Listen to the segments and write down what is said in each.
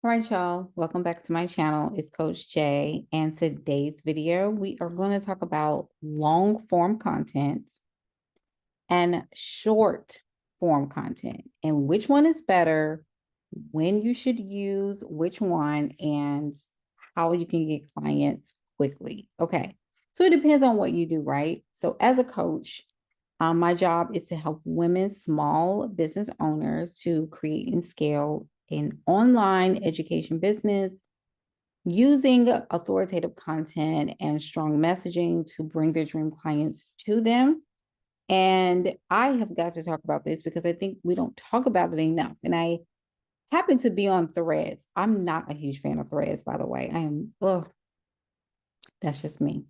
All right, y'all. Welcome back to my channel. It's Coach Jay, and today's video, we are going to talk about long form content and short form content and which one is better, when you should use which one, and how you can get clients quickly. Okay. So it depends on what you do, right? So as a coach, my job is to help women, small business owners to create and scale an online education business using authoritative content and strong messaging to bring their dream clients to them. And I have got to talk about this because I think we don't talk about it enough. And I happen to be on Threads. I'm not a huge fan of Threads, by the way. That's just me.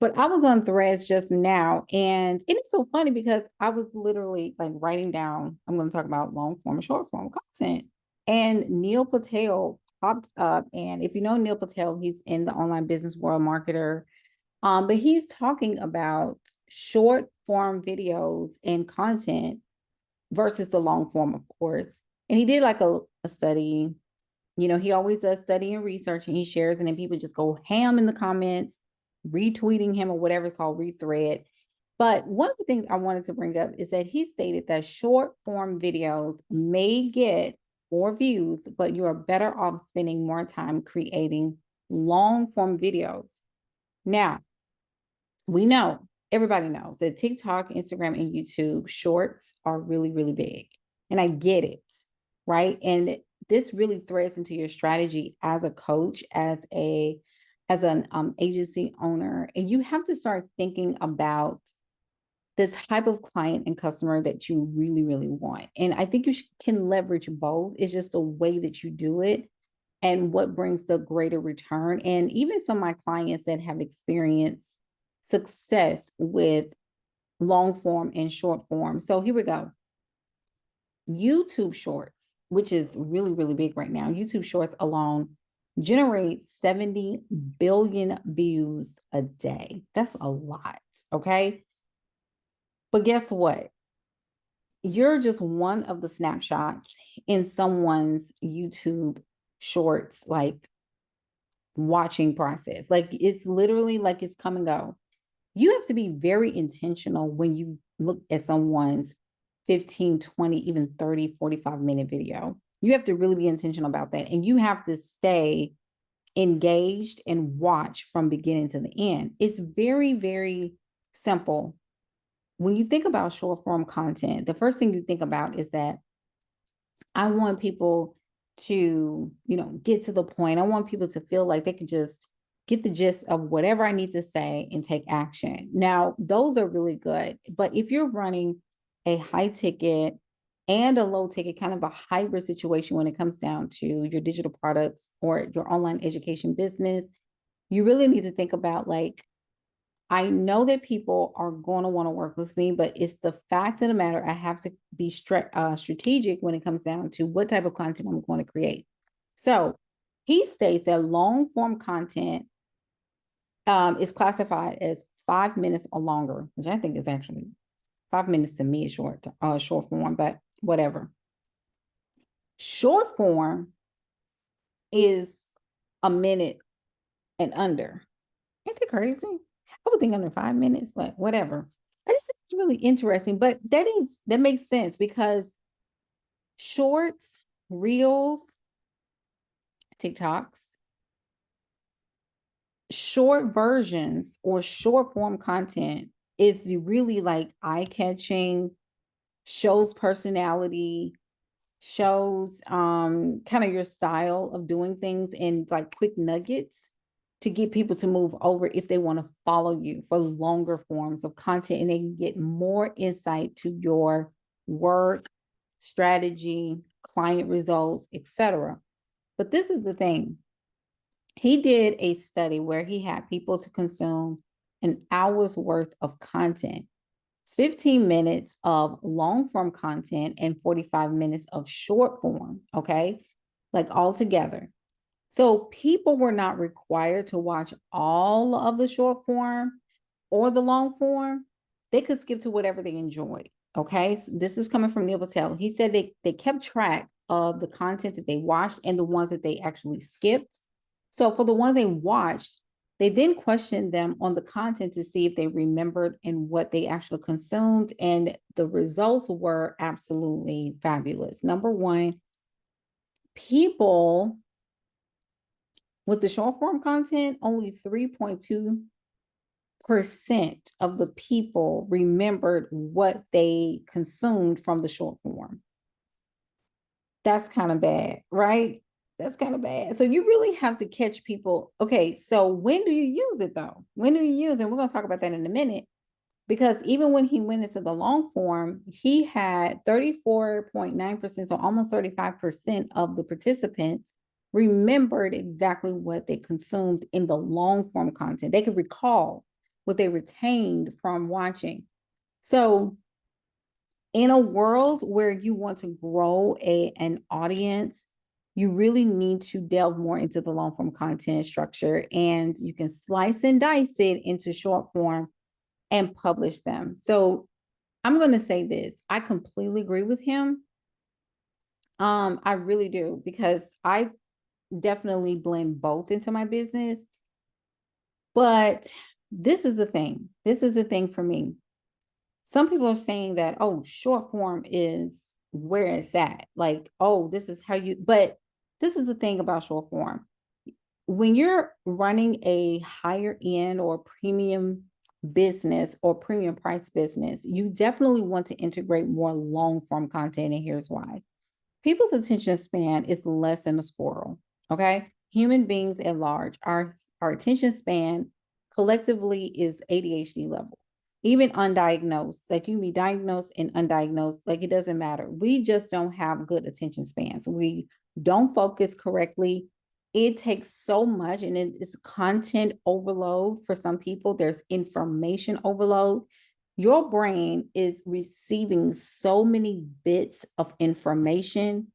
But I was on Threads just now, and it's so funny because I was literally like writing down, I'm going to talk about long form and short form content. And Neil Patel popped up. And if you know Neil Patel, he's in the online business world marketer. But he's talking about short form videos and content versus the long form, of course. And he did like a study. He always does study and research, and he shares, and then people just go ham in the comments, retweeting him or whatever it's called, rethread. But one of the things I wanted to bring up is that he stated that short form videos may get more views, but you are better off spending more time creating long form videos. Now, we know, everybody knows that TikTok, Instagram, and YouTube shorts are really, really big. And I get it, right? And this really threads into your strategy as a coach, as an agency owner. And you have to start thinking about the type of client and customer that you really, really want. And I think you can leverage both. It's just the way that you do it and what brings the greater return. And even some of my clients that have experienced success with long form and short form. So here we go. YouTube Shorts, which is really, really big right now. YouTube Shorts alone generates 70 billion views a day. That's a lot. Okay. But guess what? You're just one of the snapshots in someone's YouTube Shorts, like watching process. Like it's literally like it's come and go. You have to be very intentional when you look at someone's 15, 20, even 30, 45-minute video. You have to really be intentional about that. And you have to stay engaged and watch from beginning to the end. It's very, very simple. When you think about short form content, the first thing you think about is that I want people to, get to the point. I want people to feel like they can just get the gist of whatever I need to say and take action. Now, those are really good. But if you're running a high ticket and a low ticket, kind of a hybrid situation when it comes down to your digital products or your online education business, you really need to think about like, I know that people are going to want to work with me, but it's the fact of the matter, I have to be strategic when it comes down to what type of content I'm going to create. So he states that long form content is classified as 5 minutes or longer, which I think is actually 5 minutes to me is short form, but whatever. Short form is a minute and under. Ain't that crazy? I would think under 5 minutes, but whatever. I just think it's really interesting. But that makes sense because shorts, reels, TikToks, short versions or short form content is really like eye-catching, shows personality, shows kind of your style of doing things and like quick nuggets to get people to move over if they want to follow you for longer forms of content and they can get more insight to your work, strategy, client results, etc. But this is the thing. He did a study where he had people to consume an hour's worth of content, 15 minutes of long form content, and 45 minutes of short form. Okay. Like all together. So people were not required to watch all of the short form or the long form. They could skip to whatever they enjoyed. Okay. So this is coming from Neil Patel. He said they kept track of the content that they watched and the ones that they actually skipped. So for the ones they watched, they then questioned them on the content to see if they remembered and what they actually consumed. And the results were absolutely fabulous. Number one, people with the short form content, only 3.2% of the people remembered what they consumed from the short form. That's kind of bad, right? That's kind of bad. So you really have to catch people. Okay, so when do you use it though? When do you use it? We're going to talk about that in a minute. Because even when he went into the long form, he had 34.9%, so almost 35% of the participants remembered exactly what they consumed in the long form content. They could recall what they retained from watching. So in a world where you want to grow an audience, you really need to delve more into the long form content structure, and you can slice and dice it into short form and publish them. So I'm going to say this. I completely agree with him. I really do, because I definitely blend both into my business. But this is the thing. This is the thing for me. Some people are saying that, oh, short form is where it's at. Like, oh, this is how you, but this is the thing about short form. When you're running a higher end or premium business or premium price business, you definitely want to integrate more long form content. And here's why. People's attention span is less than a squirrel. Okay. Human beings at large, our attention span collectively is ADHD level. Even undiagnosed, like you can be diagnosed and undiagnosed, like it doesn't matter. We just don't have good attention spans. We don't focus correctly. It takes so much, and it's content overload for some people. There's information overload. Your brain is receiving so many bits of information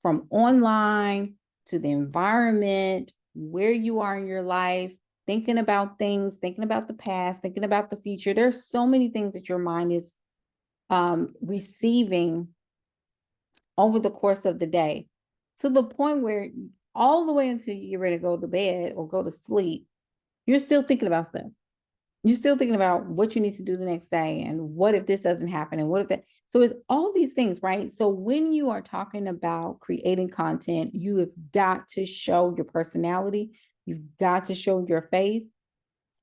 from online to the environment, where you are in your life, thinking about things, thinking about the past, thinking about the future. There's so many things that your mind is receiving over the course of the day, to the point where all the way until you get ready to go to bed or go to sleep, you're still thinking about stuff. You're still thinking about what you need to do the next day, and what if this doesn't happen, and what if that. So it's all these things, right? So when you are talking about creating content, you have got to show your personality, you've got to show your face,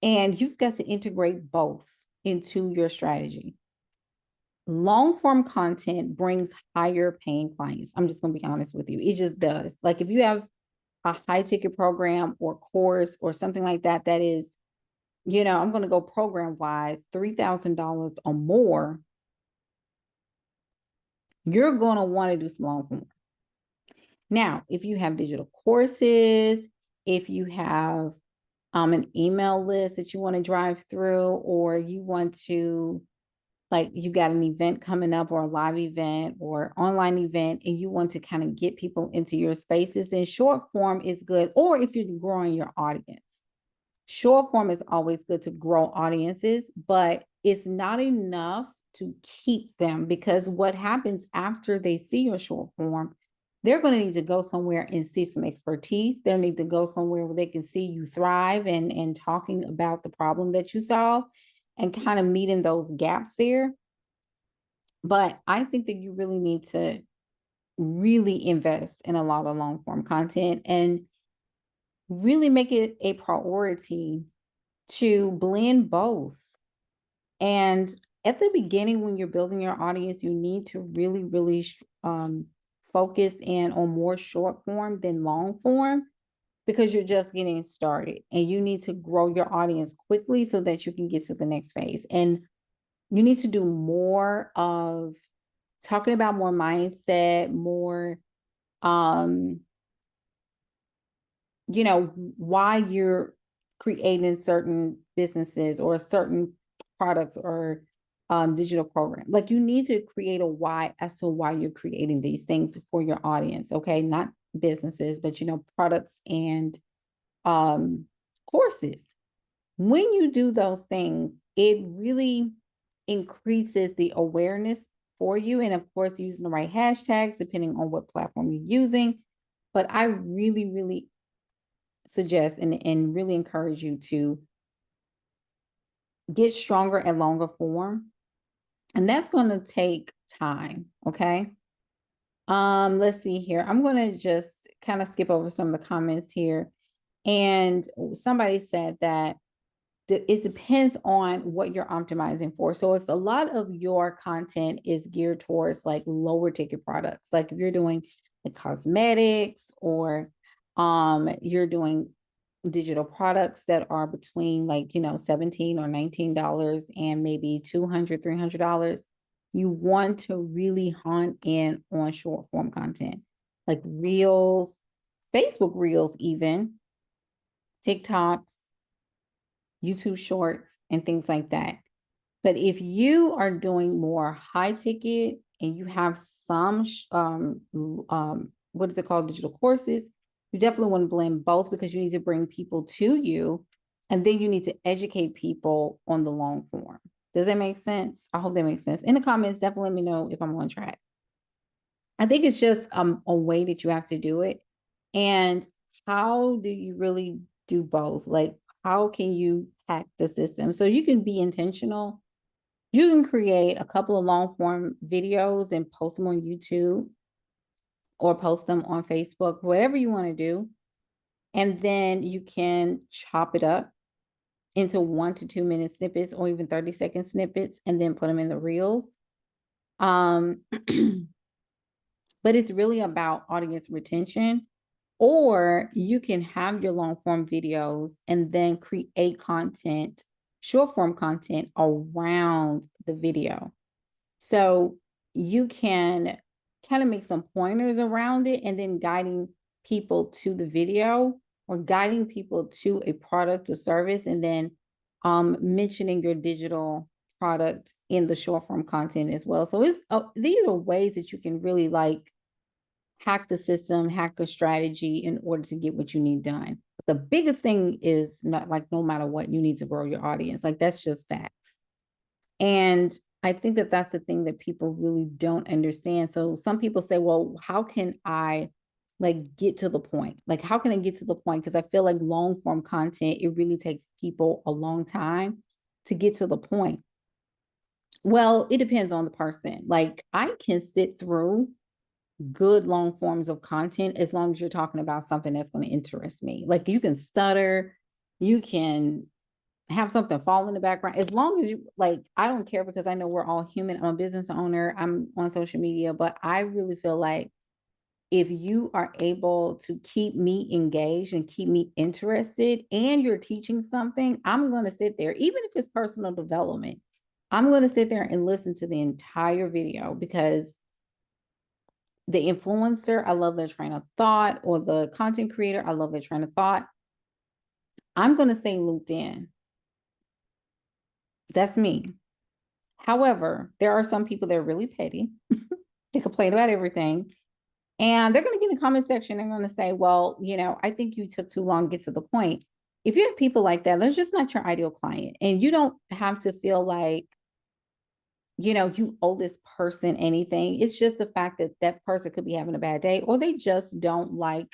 and you've got to integrate both into your strategy. Long form content brings higher paying clients. I'm just going to be honest with you. It just does. Like if you have a high ticket program or course or something like that, that is, I'm going to go program wise, $3,000 or more, you're going to want to do some long form. Now, if you have digital courses, if you have an email list that you want to drive through, or you want to, like, you got an event coming up or a live event or online event, and you want to kind of get people into your spaces, then short form is good. Or if you're growing your audience, short form is always good to grow audiences, but it's not enough to keep them, because what happens after they see your short form, they're going to need to go somewhere and see some expertise. They'll need to go somewhere where they can see you thrive and talking about the problem that you solve and kind of meeting those gaps there. But I think that you really need to really invest in a lot of long form content and really make it a priority to blend both. And at the beginning, when you're building your audience, you need to really, really focus in on more short form than long form, because you're just getting started and you need to grow your audience quickly so that you can get to the next phase. And you need to do more of talking about more mindset, more, why you're creating certain businesses or certain products or digital program. Like you need to create a why as to why you're creating these things for your audience. Okay. Not businesses, but products and courses. When you do those things, it really increases the awareness for you. And of course, using the right hashtags, depending on what platform you're using. But I really, really suggest and really encourage you to get stronger at longer form. And that's going to take time. Okay. Let's see here. I'm going to just kind of skip over some of the comments here. And somebody said that it depends on what you're optimizing for. So if a lot of your content is geared towards like lower ticket products, like if you're doing the cosmetics or you're doing digital products that are between like, you know, $17 or $19 and maybe $200, $300, you want to really hone in on short form content like reels, Facebook reels, even TikToks, YouTube shorts, and things like that. But if you are doing more high ticket and you have some, what is it called, digital courses, you definitely want to blend both because you need to bring people to you and then you need to educate people on the long form. Does that make sense? I hope that makes sense. In the comments, definitely let me know if I'm on track. I think it's just a way that you have to do it. And how do you really do both? Like, how can you hack the system? So you can be intentional. You can create a couple of long form videos and post them on YouTube or post them on Facebook, whatever you want to do. And then you can chop it up into 1 to 2 minute snippets or even 30-second snippets and then put them in the reels. But it's really about audience retention. Or you can have your long form videos and then create content, short form content around the video. So you can kind of make some pointers around it and then guiding people to the video or guiding people to a product or service and then mentioning your digital product in the short form content as well. So these are ways that you can really like hack the system, hack a strategy in order to get what you need done. But the biggest thing is not like no matter what, you need to grow your audience. Like that's just facts. And I think that that's the thing that people really don't understand. So some people say, well, how can I like get to the point? Like, how can I get to the point? Because I feel like long form content, it really takes people a long time to get to the point. Well, it depends on the person. Like I can sit through good long forms of content as long as you're talking about something that's going to interest me. Like you can stutter, you can have something fall in the background. As long as you like, I don't care because I know we're all human. I'm a business owner, I'm on social media, but I really feel like if you are able to keep me engaged and keep me interested and you're teaching something, I'm going to sit there, even if it's personal development, I'm going to sit there and listen to the entire video because the influencer, I love their train of thought, or the content creator, I love their train of thought. I'm going to stay looped in. That's me. However, there are some people that are really petty. They complain about everything. And they're going to get in the comment section. They're going to say, well, you know, I think you took too long to get to the point. If you have people like that, they're just not your ideal client. And you don't have to feel like, you know, you owe this person anything. It's just the fact that that person could be having a bad day or they just don't like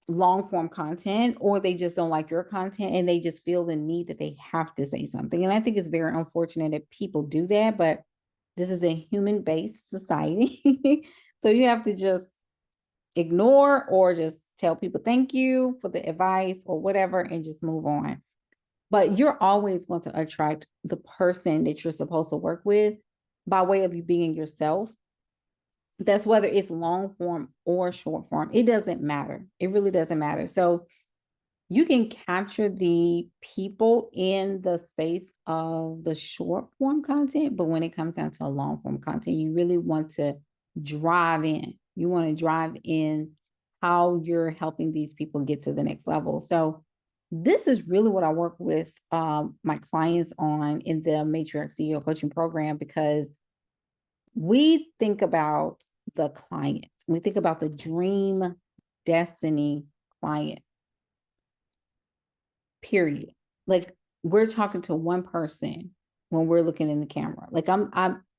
long form content or they just don't like your content and they just feel the need that they have to say something. And I think it's very unfortunate that people do that, but this is a human based society. So you have to just ignore or just tell people thank you for the advice or whatever and just move on. But you're always going to attract the person that you're supposed to work with by way of you being yourself. That's whether it's long form or short form. It doesn't matter. It really doesn't matter. So you can capture the people in the space of the short form content, but when it comes down to a long form content, you really want to drive in. You want to drive in how you're helping these people get to the next level. So this is really what I work with my clients on in the Matriarch CEO coaching program because we think about the client. We think about the dream destiny client, period. Like we're talking to one person when we're looking in the camera. Like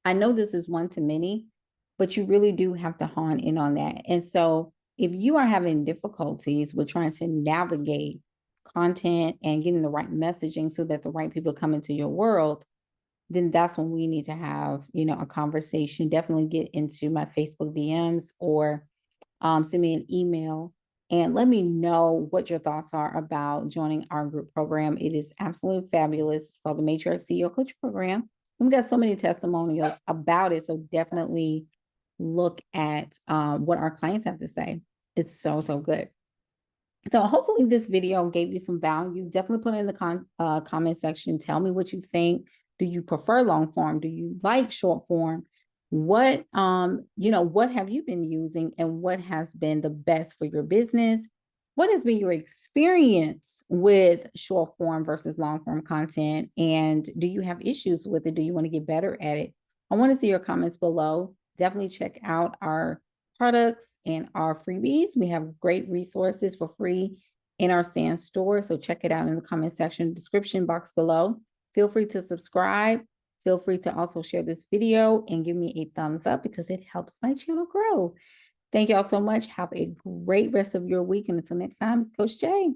I know this is one to many, but you really do have to hone in on that. And so if you are having difficulties with trying to navigate content and getting the right messaging so that the right people come into your world, then that's when we need to have, a conversation. Definitely get into my Facebook DMs or send me an email and let me know what your thoughts are about joining our group program. It is absolutely fabulous. It's called the Matrix CEO Coach Program. And we got so many testimonials about it. So definitely look at what our clients have to say. It's so, so good. So hopefully this video gave you some value. Definitely put it in the comment section. Tell me what you think. Do you prefer long form? Do you like short form? What what have you been using and what has been the best for your business? What has been your experience with short form versus long form content? And do you have issues with it? Do you want to get better at it? I want to see your comments below. Definitely check out our products and our freebies. We have great resources for free in our Stand store. So check it out in the comment section, description box below. Feel free to subscribe. Feel free to also share this video and give me a thumbs up because it helps my channel grow. Thank y'all so much. Have a great rest of your week. And until next time, it's Coach J.